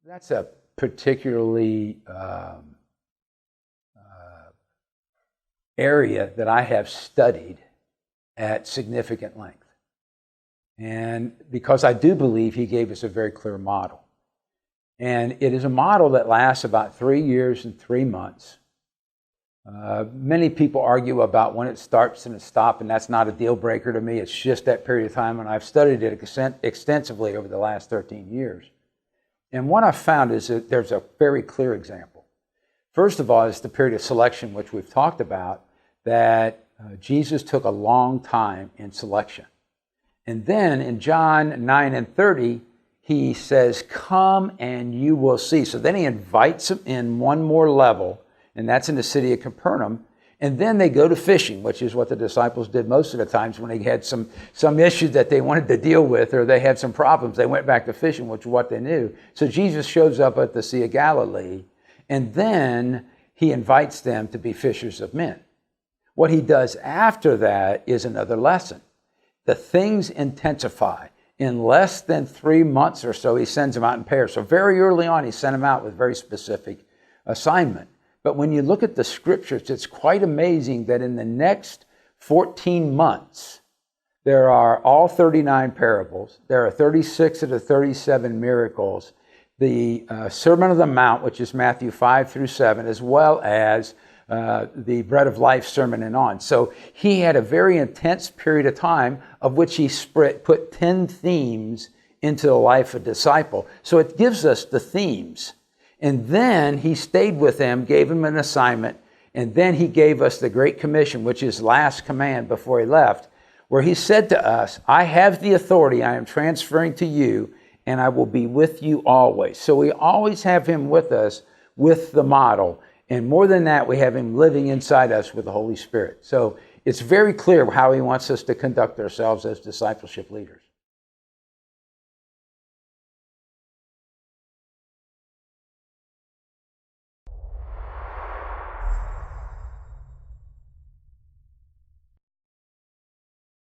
That's a particularly area that I have studied at significant length. And because I do believe he gave us a very clear model. And it is a model that lasts about 3 years and 3 months. Many people argue about when it starts and it stops, and that's not a deal breaker to me. It's just that period of time, and I've studied it extensively over the last 13 years. And what I've found is that there's a very clear example. First of all, it's the period of selection, which we've talked about, that Jesus took a long time in selection. And then in John 9 and 30, he says, "Come and you will see." So then he invites them in one more level, and that's in the city of Capernaum. And then they go to fishing, which is what the disciples did most of the times when they had some issue that they wanted to deal with, or they had some problems. They went back to fishing, which is what they knew. So Jesus shows up at the Sea of Galilee, and then he invites them to be fishers of men. What he does after that is another lesson. The things intensify. In less than 3 months or so, he sends them out in pairs. So very early on, he sent them out with very specific assignment. But when you look at the scriptures, it's quite amazing that in the next 14 months, there are all 39 parables. There are 36 of the 37 miracles. The Sermon on the Mount, which is Matthew 5 through 7, as well as the Bread of Life sermon and on. So he had a very intense period of time of which he put 10 themes into the life of a disciple. So it gives us the themes. And then he stayed with them, gave them an assignment, and then he gave us the Great Commission, which is last command before he left, where he said to us, "I have the authority I am transferring to you, and I will be with you always." So we always have him with us with the model. And more than that, we have him living inside us with the Holy Spirit. So it's very clear how he wants us to conduct ourselves as discipleship leaders.